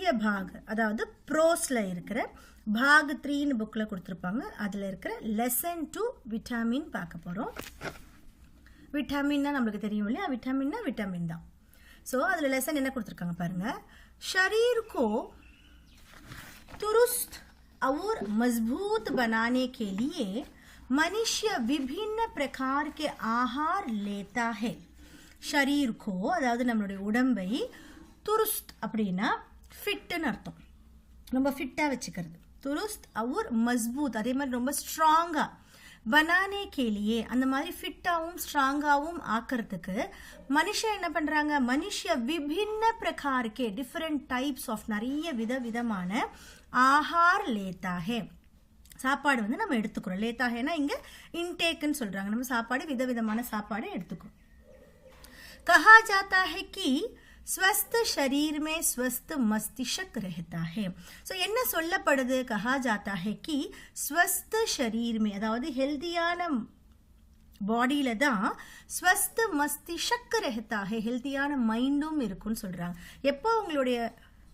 ये भाग அதாவது ப்ரோஸ்ல இருக்கிற பாக் 3 புக்ல கொடுத்திருப்பாங்க. அதுல இருக்கிற லெசன் 2 விட்டமின் பார்க்க போறோம். விட்டமின்னா நமக்கு தெரியும் இல்லையா, விட்டமின்னா விட்டமின் தான். ஸோ அதில் லெசன் என்ன கொடுத்துருக்காங்க பாருங்க. शरीर को दुरुस्त और मजबूत बनाने के लिए मनुष्य विभिन्न प्रकार के आहार लेता है. शरीर को அதாவது நம்மளுடைய உடம்பை துருஸ்த் அப்படின்னா ஃபிட்னு அர்த்தம், ரொம்ப ஃபிட்டாக வச்சுக்கிறது. துருஸ்த் और மஸ்பூத் அதே மாதிரி ரொம்ப ஸ்ட்ராங்காக பனானே கேலியே அந்த மாதிரி ஃபிட்டாகவும் ஸ்ட்ராங்காகவும் ஆக்கிறதுக்கு மனுஷன் என்ன பண்ணுறாங்க, மனுஷ விபின்ன பிரகாரக்கே டிஃப்ரெண்ட் டைப்ஸ் ஆஃப் நிறைய விதவிதமான ஆஹார் லேத்தாகே சாப்பாடு வந்து நம்ம எடுத்துக்கிறோம். லேத்தாகேனா இங்கே இன்டேக்குன்னு சொல்கிறாங்க. நம்ம சாப்பாடு விதவிதமான சாப்பாடு எடுத்துக்கிறோம். कहा जाता है कि स्वस्थ शरीर में स्वस्थ मस्तिष्क रहता है. सो என்ன சொல்லப்படுது, कहा जाता है कि स्वस्थ शरीर में அதாவது ஹெல்தியான பாடியில தான் ஸ்வஸ்த மஸ்திஷ்க் रहता है, ஹெல்தியான மைண்டும் இருக்குன்னு சொல்றாங்க. எப்போ உங்களுடைய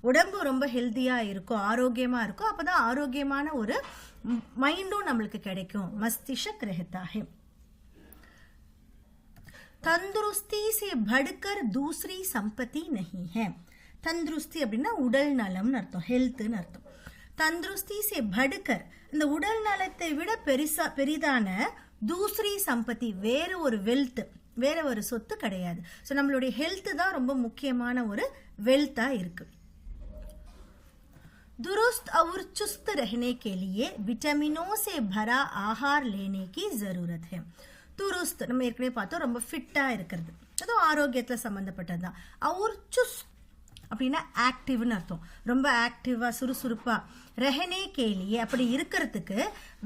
உடம்பு ரொம்ப ஹெல்தியா இருக்கும், ஆரோக்கியமா இருக்கும், அப்பதான் ஆரோக்கியமான ஒரு மைண்டும் நம்மளுக்கு கிடைக்கும். மஸ்திஷ்க் रहता है. तंदुरुस्ती से बढ़कर दूसरी संपत्ति नहीं है. तंदुरुस्ती அப்படின்னா உடல் நலம்னு அர்த்தம், ஹெல்த்னு அர்த்தம். தந்துருஸ்தி சே படுக்கர் இந்த உடல் நலத்தை விட பெரிதான தூசரி சம்பத்தி வேற ஒரு வெல்த், வேற ஒரு சொத்து கிடையாது. ஸோ நம்மளுடைய ஹெல்த் தான் ரொம்ப முக்கியமான ஒரு வெல்த்தா இருக்கு. दुरुस्त और चुस्त रहने के लिए विटामिनों से भरा आहार लेने की जरूरत है. துருஸ்த் நம்ம ஏற்கனவே பார்த்தோம், ரொம்ப ஃபிட்டாக இருக்கிறது, அதுவும் ஆரோக்கியத்தில் சம்மந்தப்பட்டது தான். அவர் சுஸ் அப்படின்னா ஆக்டிவ்னு அர்த்தம், ரொம்ப ஆக்டிவாக சுறுசுறுப்பாக. ரஹனே கேலியே அப்படி இருக்கிறதுக்கு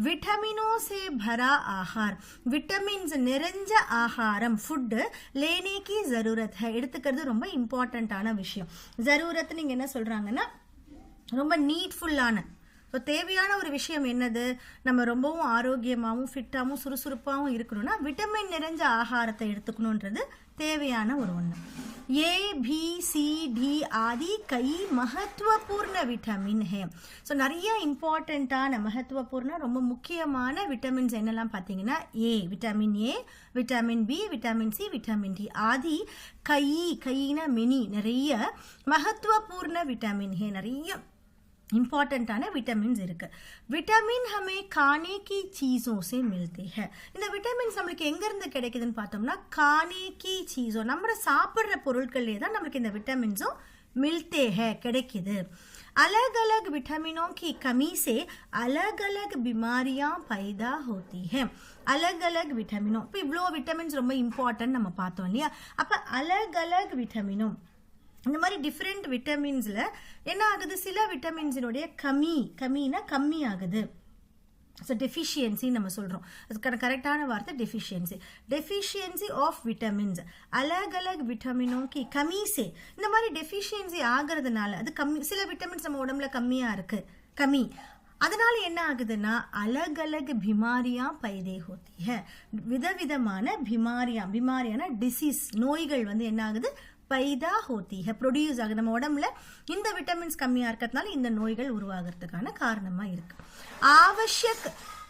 விட்டமினோ சே பரா ஆஹார் விட்டமின்ஸ் நிறைஞ்ச ஆகாரம் ஃபுட்டு லேனேக்கி ஜரூரத் எடுத்துக்கிறது ரொம்ப இம்பார்ட்டண்ட்டான விஷயம். ஜரூரத் நீங்கள் என்ன சொல்கிறாங்கன்னா ரொம்ப நீட்ஃபுல்லான, ஸோ தேவையான ஒரு விஷயம் என்னது, நம்ம ரொம்பவும் ஆரோக்கியமாகவும் ஃபிட்டாகவும் சுறுசுறுப்பாகவும் இருக்கணும்னா விட்டமின் நிறைஞ்ச ஆகாரத்தை எடுத்துக்கணுன்றது தேவையான ஒரு ஒன்று. ஏ பி சி டி ஆதி கை மகத்துவபூர்ண விட்டமின் ஹே. ஸோ நிறைய இம்பார்ட்டண்ட்டான மகத்துவபூர்ண ரொம்ப முக்கியமான விட்டமின்ஸ் என்னெல்லாம் பார்த்தீங்கன்னா, A vitamin A, vitamin B, vitamin C, vitamin D ஆதி கையின மெனி நிறைய மகத்துவபூர்ண விட்டமின் ஹே நிறைய இம்பார்ட்டண்ட்டான விட்டமின்ஸ் இருக்கு. விட்டமின் ஹமே கானே கி சீஸோं से मिलते हैं. இந்த விட்டமின்ஸ் நம்மளுக்கு எங்கேருந்து கிடைக்குதுன்னு பார்த்தோம்னா கானே கி சீஸோ நம்ம சாப்பிட்ற பொருட்கள்லேயே தான் நம்மளுக்கு இந்த விட்டமின்ஸும் मिलते हैं கிடைக்குது. अलग अलग विटामिनों की कमी से अलग अलग बीमारियां पैदा होती हैं. अलग अलग विटामिनों இப்போ இவ்வளோ விட்டமின்ஸ் ரொம்ப இம்பார்ட்டன்ட் நம்ம பார்த்தோம் இல்லையா. அப்போ अलग अलग विटामिनों இந்த மாதிரி டிஃப்ரெண்ட் விட்டமின்ஸில் என்ன ஆகுது, சில விட்டமின்ஸினுடைய கம்மினா கம்மி ஆகுது. ஸோ டெஃபிஷியன்சி நம்ம சொல்கிறோம், அதுக்கான கரெக்டான வார்த்தை டெஃபிஷியன்சி ஆஃப் விட்டமின்ஸ். அலக் அலக் விட்டமினோ கி கமிசே இந்த மாதிரி டெஃபிஷியன்சி ஆகிறதுனால அது கம்மி, சில விட்டமின்ஸ் நம்ம உடம்புல கம்மியாக இருக்குது அதனால என்ன ஆகுதுன்னா அலக் அலக் பிமாரியா பைதே ஹோத்தி ஹை. விதவிதமான பிமாரியான டிசீஸ் நோய்கள் வந்து என்ன ஆகுது, பைதா ஹோத்தி ஹை ப்ரொடியூஸ் ஆகுது. நம்ம உடம்புல இந்த விட்டமின்ஸ் கம்மியாக இருக்கிறதுனால இந்த நோய்கள் உருவாகிறதுக்கான காரணமாக இருக்கு. आवश्यक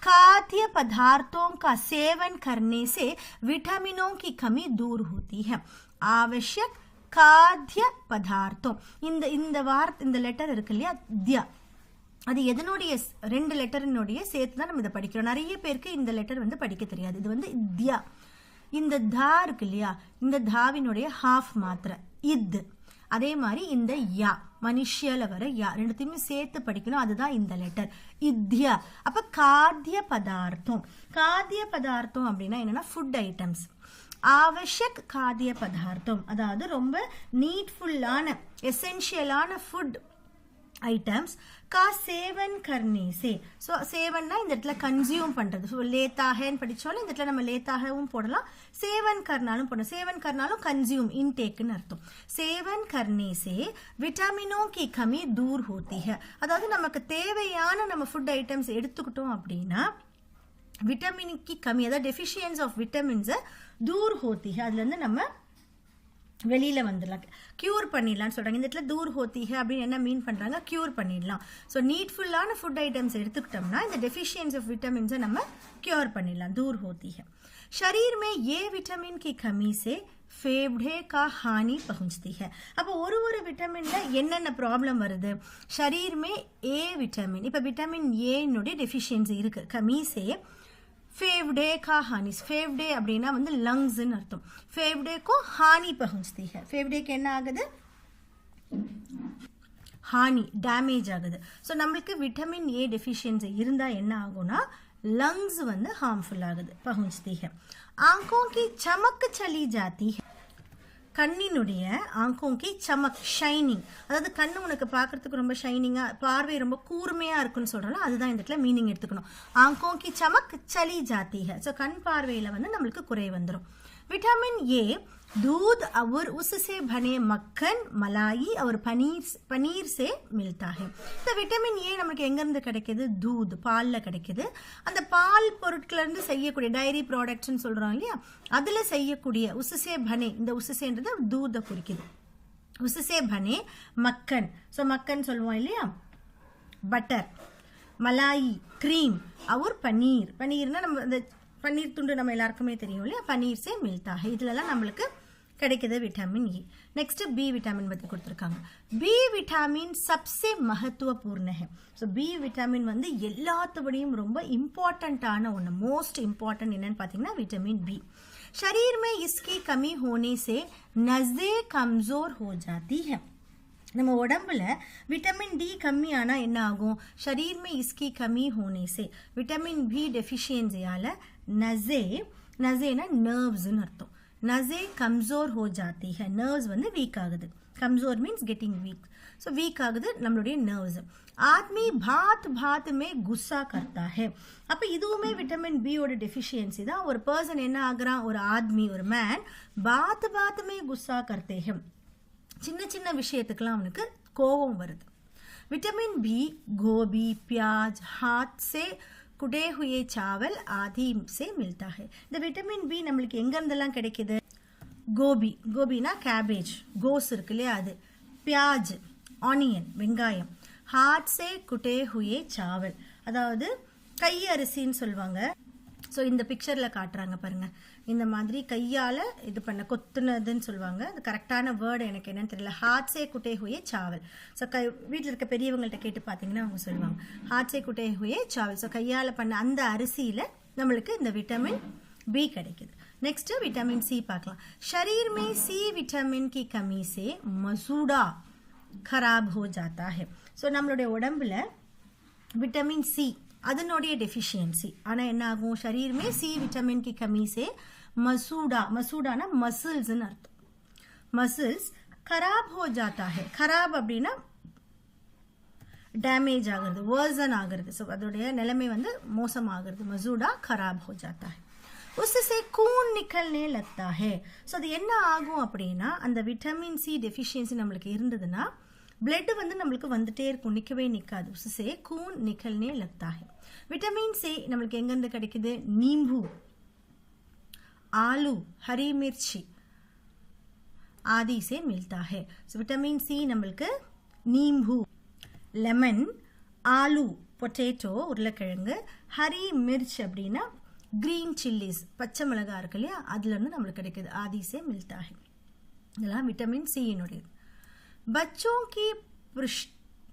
खाद्य पदार्थों का सेवन करने से विटामिनों की कमी दूर होती है. आवश्यक खाद्य पदार्थों இந்த லெட்டர் இருக்கு இல்லையா, தியா, அது எதனுடைய 2 லெட்டரினுடைய சேர்த்து தான் நம்ம இதை படிக்கிறோம். நிறைய பேருக்கு இந்த லெட்டர் வந்து படிக்க தெரியாது. இது வந்து தியா, இந்த தா இருக்கு இல்லையா, இந்த தாவினுடைய ஹாஃப் மாத்திரை இது. அதே மாதிரி இந்த யா மனுஷியால வர யா ரெண்டுத்தையுமே சேர்த்து படிக்கணும், அதுதான் இந்த லெட்டர் இத்யா. அப்ப காத்திய பதார்த்தம் அப்படின்னா என்னன்னா ஃபுட் ஐட்டம்ஸ். ஆவஷ்யக் காத்திய பதார்த்தம் அதாவது ரொம்ப நீட்ஃபுல்லான எசென்ஷியலான ஃபுட் ஐட்டம்ஸ் का सेवन करने से. ஸோ சேவன்னா இந்த இடத்துல கன்சியூம் பண்ணுறது. ஸோ லேத்தாகன்னு படித்தாலும் இந்த இடத்துல நம்ம லேத்தாகவும் போடலாம், சேவன் கர்னாலும் போடலாம். சேவன் கர்னாலும் கன்சியூம் இன்டேக்குன்னு அர்த்தம். சேவன் கர்னே சே விட்டாமினோ கி கமி தூர் ஹோத்தி ஹை. அதாவது நமக்கு தேவையான நம்ம ஃபுட் ஐட்டம்ஸ் எடுத்துக்கிட்டோம் அப்படின்னா விட்டமின் கி கமி, அதாவது டெஃபிஷியன்ஸ் ஆஃப் விட்டமின்ஸை தூர் ஹோத்தி ஹை, அதுலேருந்து நம்ம வெளியில வந்துடலாம், கியூர் பண்ணிடலாம்னு சொல்றாங்க. இந்த இடத்துல தூர் ஹோத்தி ஹை அப்படின்னு என்ன மீன் பண்றாங்க, கியூர் பண்ணிடலாம். ஸோ நீட்ஃபுல்லான ஃபுட் ஐட்டம்ஸ் எடுத்துக்கிட்டோம்னா இந்த டெஃபிஷியன்சி ஆஃப் விட்டமின்ஸை நம்ம கியூர் பண்ணிடலாம், दूर होती है. शरीर में ये विटामिन की कमी से फेफड़े का हानि पहुंचती है. அப்போ ஒரு விட்டமின்ல என்னென்ன ப்ராப்ளம் வருது, शरीर में ए विटामिन, இப்போ விட்டமின் ஏனுடைய டெஃபிஷியன்சி இருக்கு, கமி से फेफड़े का हानि, फेफड़े அப்படின்னா வந்து லங்ஸ்ன்னு அர்த்தம், फेफड़े को हानि पहुंचती है. फेफड़े க்கு என்ன ஆகுது, ஹானி, டேமேஜ் ஆகுது. ஸோ நம்மளுக்கு விட்டமின் ஏ டெஃபிஷியன்சி இருந்தால் என்ன ஆகும்னா लंग्स வந்து हार्मफुल ஆகுது, पहुंचती है. आंखों की चमक चली जाती है. கண்ணினுடைய ஆங்கோं की चमक, ஷைனிங், அதாவது கண்ணு உனக்கு பார்க்கறதுக்கு ரொம்ப ஷைனிங்கா, பார்வை ரொம்ப கூர்மையா இருக்குன்னு சொல்றோம்ல, அதுதான் இந்த இடத்துல மீனிங் எடுத்துக்கணும். आंखों की चमक चली जाती है. ஸோ கண் பார்வையில வந்து நம்மளுக்கு குறை வந்துடும். विटामिन ए दूध और उससे बने मक्खन, मलाई और पनीर से मिलता है. இந்த விட்டமின் ஏ நமக்கு எங்க இருந்து கிடைக்குது, दूध, பால்ல கிடைக்குது. அந்த பால் பொருட்கள்ல இருந்து செய்யக்கூடிய டைரி ப்ராடக்ட்ஸ்னு சொல்றோம் இல்லையா, அதுல செய்யக்கூடிய उससे बने, இந்த उससेன்றது दूध குறிக்குது. उससे बने मक्खन, ஸோ மக்கன் சொல்லுவோம் இல்லையா, பட்டர், மலாயி, क्रीम और पनीर, पनीरனா நம்ம அந்த पनीर तुंड நம்ம எல்லாருக்குமே தெரியும் இல்லையா, पनीर से मिलता है. இதுலலாம் நம்மளுக்கு கிடைக்குது vitamin A. Next B vitamin பத்தி கொடுத்துருக்காங்க. பி விட்டமின் सबसे महत्वपूर्ण है. ஸோ பி விட்டமின் வந்து எல்லாத்தோடையும் ரொம்ப இம்பார்ட்டண்ட்டான ஒன்று, மோஸ்ட் இம்பார்ட்டன்ட் என்னன்னு பார்த்தீங்கன்னா விட்டமின் பி. शरीर में इसकी कमी होने से नसें कमजोर हो जाती है. நம்ம உடம்புல விட்டமின் டி கம்மியானா என்ன ஆகும், शरीर में इसकी कमी होने से, விட்டமின் பி டெஃபிஷியன்சியால நசேனா நர்வ்ஸ்னு அர்த்தம், நசே கம்ஜோர் ஹோ ஜாத்தி है. நர்வ்ஸ் வந்து வீக் ஆகுது, கம்ஜோர் means getting weak. So weak ஆகுது நம்மளுடைய நர்வ்ஸ். ஆத்மி பாத் பாத் மே குஸ்ஸா கர்த்தா है. அப்போ இதுவுமே விட்டமின் பியோட டெஃபிஷியன்சி தான். ஒரு பர்சன் என்ன ஆகுறான், ஒரு ஆத்மி, ஒரு மேன் பாத் பாத் மே குஸ்ஸா கர்த்தே हैं. சின்ன சின்ன விஷயத்துக்கெல்லாம் அவனுக்கு கோபம் வருது. விட்டமின் பி கோபி, प्याज, हाथ से कुटे हुए चावल आदि से मिलता है. இந்த விட்டமின் பி நம்மளுக்கு எங்க இருந்தெல்லாம் கிடைக்குது, கோபி, கோபினா கேபேஜ், கோஸ் இருக்கு இல்லையா அது, प्याज, ஆனியன், வெங்காயம், हाथ से कुटे हुए चावल, அதாவது கை அரிசின்னு சொல்லுவாங்க. ஸோ இந்த பிக்சரில் காட்டுறாங்க பாருங்க, இந்த மாதிரி கையால் இது பண்ண கொத்துனதுன்னு சொல்லுவாங்க. அது கரெக்டான வேர்டு எனக்கு என்னன்னு தெரியல. हाथ से कुटे हुए चावल. ஸோ வீட்டில் இருக்க பெரியவங்கள்ட்ட கேட்டு பார்த்தீங்கன்னா அவங்க சொல்லுவாங்க हाथ से कुटे हुए चावल. ஸோ கையால் பண்ண அந்த அரிசியில் நம்மளுக்கு இந்த விட்டமின் बी கிடைக்குது. नेक्स्ट विटामिन सी பார்க்கலாம். शरीर में सी विटामिन की कमी से मसूड़ा खराब हो जाता है. ஸோ நம்மளுடைய உடம்புல விட்டமின் சி அதனுடைய டெஃபிஷியன்சி ஆனால் என்ன ஆகும், शरीर में सी विटामिन की कमी से मसूड़ा, मसूड़ाना मसल्ஸ்னு அர்த்தம், मसल्स खराब हो जाता है. खराब அப்படின்னா டேமேஜ் ஆகிறது, वर्सन ஆகிறது. ஸோ அதோடைய நிலைமை வந்து மோசமாகிறது. மசூடா खराब हो जाता है. उससे खून निकलने लगता है. ஸோ அது என்ன ஆகும் அப்படின்னா, அந்த விட்டமின் சி டெஃபிஷியன்சி நம்மளுக்கு இருந்ததுன்னா பிளட் வந்து நம்மளுக்கு வந்துட்டே இருக்கும், நிற்கவே நிற்காது. उससे खून निकलने लगता है. विटामिन सी நம்மளுக்கு எங்கேருந்து கிடைக்குது, नींबू, आलू, हरी मिर्ची आदि से मिलता है. so विटामिन सी நம்மளுக்கு नींबू, लेमन, आलू, பொட்டேட்டோ, உருளைக்கிழங்கு, ஹரி மிர்ச் அப்படின்னா கிரீன் சில்லிஸ், பச்சை மிளகா இருக்கு இல்லையா, அதுல இருந்து நம்மளுக்கு கிடைக்குது. ஆதி से मिलता है. இதெல்லாம் விட்டமின் சி னுடையது. बच्चों की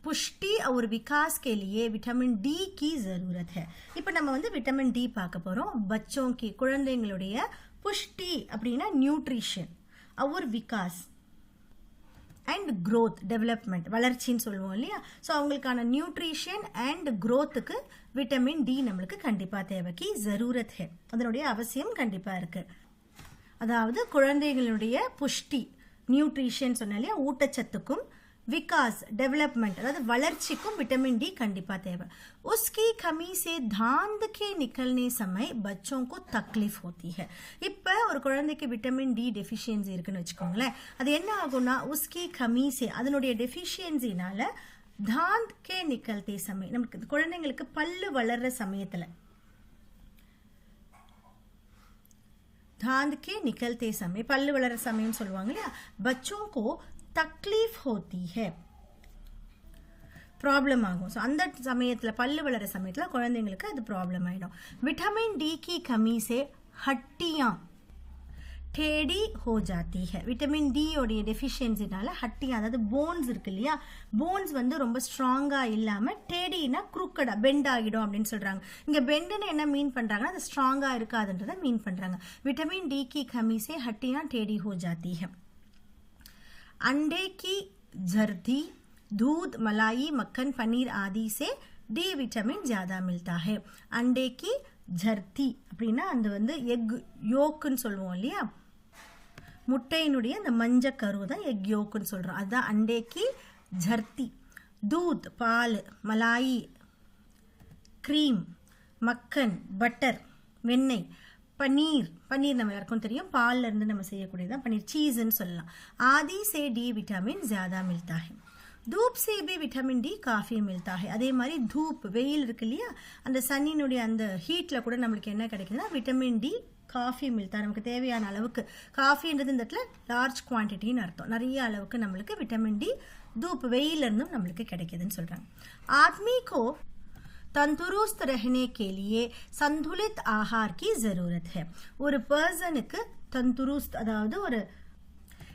पुष्टि और विकास के लिए विटामिन डी की जरूरत है. இப்போ நம்ம வந்து விட்டமின் டி பார்க்க போறோம். बच्चों की குழந்தைகளுடைய புஷ்டி அப்படின்னா நியூட்ரிஷன், और विकास அண்ட் growth, டெவலப்மெண்ட், வளர்ச்சின்னு சொல்லுவோம் இல்லையா. ஸோ அவங்களுக்கான நியூட்ரிஷன் அண்ட் growthக்கு விட்டமின் டி நம்மளுக்கு கண்டிப்பாக தேவை. கி ஜரூரத் है, அதனுடைய அவசியம் கண்டிப்பாக இருக்கு. அதாவது குழந்தைகளுடைய புஷ்டி, நியூட்ரிஷன் சொன்ன இல்லையா, ஊட்டச்சத்துக்கும் विकास, डेवलपमेंट, अर्थात वलर्चिकुम विटामिन डी कंडिपा தேவை. उसकी कमी से दांत के निकलने समय बच्चों को तकलीफ होती है. இப்போ ஒரு குழந்தைக்கு விட்டமின் டி டெஃபிஷியன்சி இருக்குன்னு வச்சுக்கோங்களேன், அது என்ன ஆகும்னா उसकी कमी से, அதனுடைய டெஃபிஷியன்சினால दांत के निकलते समय, நமக்கு குழந்தைங்களுக்கு பல்லு வளர்ற சமயத்துல दांत के निकलते समय पल्लु वलर समय சொல்லுவாங்க இல்லையா बच्चों को तकलीफ होती है ப்ராப்ளம் ஆகும் ஸோ அந்த சமயத்தில் பல்லு வளர சமயத்தில் குழந்தைங்களுக்கு அது ப்ராப்ளம் ஆகிடும் विटामिन डी की कमी से हड्डियाँ टेढ़ी हो जाती है विटामिन डी உடைய டெஃபிஷியன்சினால ஹட்டியா அதாவது போன்ஸ் இருக்கு இல்லையா போன்ஸ் வந்து ரொம்ப ஸ்ட்ராங்காக இல்லாமல் டேடினா குறுக்கடா பெண்ட் ஆகிடும் அப்படின்னு சொல்கிறாங்க இங்கே பெண்டுன்னு என்ன மீன் பண்ணுறாங்கன்னா அது ஸ்ட்ராங்காக இருக்காதுன்றதை மீன் பண்ணுறாங்க विटामिन डी की कमी से हड्डियाँ टेढ़ी हो जाती है अंडे की झर्दी दूध मलाई मक्खन पनीर आदि से डी विटामिन ज़्यादा मिलता है अंडे की झर्ती அப்படின்னா அந்த வந்து எக் யோக்குன்னு சொல்லுவோம் இல்லையா முட்டையினுடைய அந்த மஞ்சள் கரு தான் எக் யோக்குன்னு சொல்கிறோம் அதுதான் அண்டேக்கி ஜர்த்தி दूध பால் மலாயி க்ரீம் மக்கன் பட்டர் வெண்ணெய் पनीर पनीर நம்ம எல்லாருக்கும் தெரியும் பால்ல இருந்து நம்ம செய்யக்கூடியதான் பன்னீர் சீஸ்ன்னு சொல்லலாம் आदि से डी विटामिन ज़्यादा मिलता है धूप से भी विटामिन डी काफ़ी मिलता है அதே மாதிரி धूप வெயில் இருக்கு இல்லையா அந்த சன்னினுடைய அந்த ஹீட்டில் கூட நம்மளுக்கு என்ன கிடைக்குதுன்னா விட்டமின் டி காஃபி மில்தா நமக்கு தேவையான அளவுக்கு காஃபின்றது இந்த இடத்துல லார்ஜ் குவான்டிட்டின்னு அர்த்தம் நிறைய அளவுக்கு நம்மளுக்கு விட்டமின் டி धूप வெயிலிருந்தும் நம்மளுக்கு கிடைக்குதுன்னு சொல்கிறாங்க आदमी को तंदुरुस्त रहने के लिए संतुलित आहार की ज़रूरत है ஒரு பர்சனுக்கு தந்துருஸ்த் அதாவது ஒரு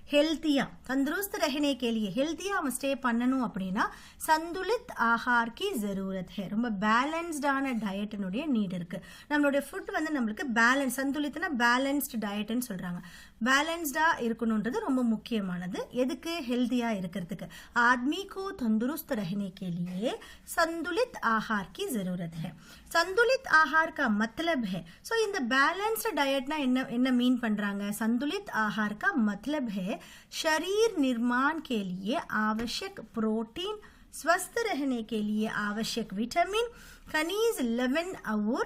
हेल्थिया तंदुरुस्त रहने के लिए हेल्थिया हम स्टे பண்ணனும் அப்படினா संतुलित आहार की ज़रूरत है ரொம்ப பேலன்ஸ்டான டயட்னுடைய நீட் இருக்கு நம்மளுடைய ஃபுட் வந்து நமக்கு பேலன்ஸ் संतुलितனா பேலன்ஸ்ட் டயட்னு சொல்றாங்க பேலன்ஸ்டா இருக்கணும்ன்றது ரொம்ப முக்கியமானது எதுக்கு हेल्थिया இருக்கிறதுக்கு आदमी को तंदुरुस्त रहने के लिए संतुलित आहार की ज़रूरत है संतुलित आहार का मतलब है सो இந்த பேலன்ஸ்ட் டயட்னா என்ன மீன் பண்றாங்க संतुलित आहार का मतलब है शरीर निर्माण के लिए आवश्यक प्रोटीन स्वस्थ रहने के लिए आवश्यक विटामिन खनिज लवण और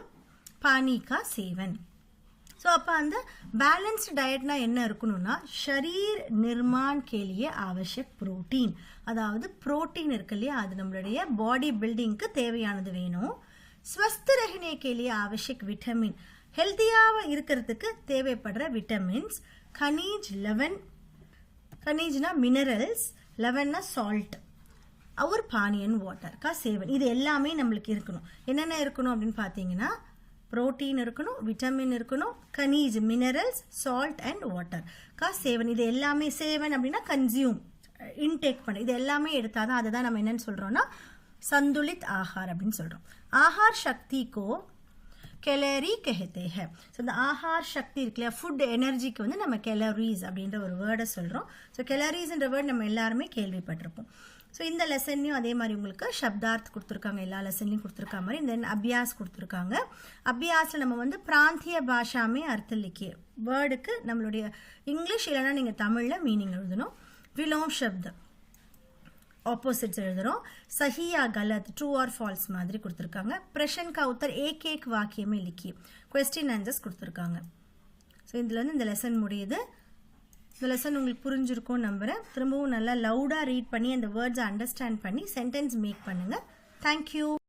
पानी का सेवन ஸோ அப்போ அந்த பேலன்ஸ்டு டயட்னா என்ன இருக்கணும்னா ஷரீர் நிர்மான் கேலியே ஆவசியக் புரோட்டீன் அதாவது புரோட்டீன் இருக்கு இல்லையா அது நம்மளுடைய பாடி பில்டிங்க்கு தேவையானது வேணும் ஸ்வஸ்த் ரஹனே கேலியே ஆவசியக் விட்டமின் ஹெல்த்தியாக இருக்கிறதுக்கு தேவைப்படுற விட்டமின்ஸ் खनिज लवण खनिजना मिनरल्स लवणना साल्ट और पानी एंड वाटर का सेवन இது எல்லாமே நமக்கு இருக்கணும் என்னென்ன இருக்கணும் அப்படினு பாத்தீங்கன்னா புரோட்டீன் இருக்கணும் விட்டமின் இருக்கணும் खनिज मिनरल्स साल्ट एंड वाटर का सेवन இது எல்லாமே சேவன் அப்படினா கன்சியூம் இன்டேக் பண்ண இது எல்லாமே எடுத்தாதான் அதுதான் நம்ம என்னன்னு சொல்றோம்னா संतुलित आहार அப்படினு சொல்றோம் आहार शक्ति को कैलोरी कहते हैं ஸோ இந்த ஆஹார் சக்தி இருக்குல்ல ஃபுட் எனர்ஜிக்கு வந்து நம்ம கேலரிஸ் அப்படின்ற ஒரு வேர்டை சொல்கிறோம் ஸோ கேலரிஸ்ன்ற வேர்ட் நம்ம எல்லாருமே கேள்விப்பட்டிருப்போம் ஸோ இந்த லெசன்லையும் அதே மாதிரி உங்களுக்கு சப்தார்த் கொடுத்துருக்காங்க எல்லா லெசன்லையும் கொடுத்துருக்கா மாதிரி தென் அபியாஸ் கொடுத்துருக்காங்க அபியாஸில் நம்ம வந்து பிராந்திய பாஷாமே அர்த்தம் லிக்கிய வேர்டுக்கு நம்மளுடைய இங்கிலீஷ் இல்லைன்னா நீங்கள் தமிழில் மீனிங் எழுதணும் விலோம் சப்த் ऑपोजिट्स எழுதுறோம் सही या गलत ट्रू और फॉल्स மாதிரி கொடுத்திருக்காங்க प्रश्न का उत्तर एक एक वाक्य में लिखिए क्वेश्चन आंसर्स கொடுத்திருக்காங்க சோ இதுல இருந்து இந்த லெசன் முடியுது இந்த லெசன் உங்களுக்கு புரிஞ்சிருக்கும் நம்புறேன் திரும்பவும் நல்லா லவுடா ரீட் பண்ணி அந்த வேர்ட்ஸ் அண்டர்ஸ்டாண்ட் பண்ணி சென்டென்ஸ் மேக் பண்ணுங்க थैंक यू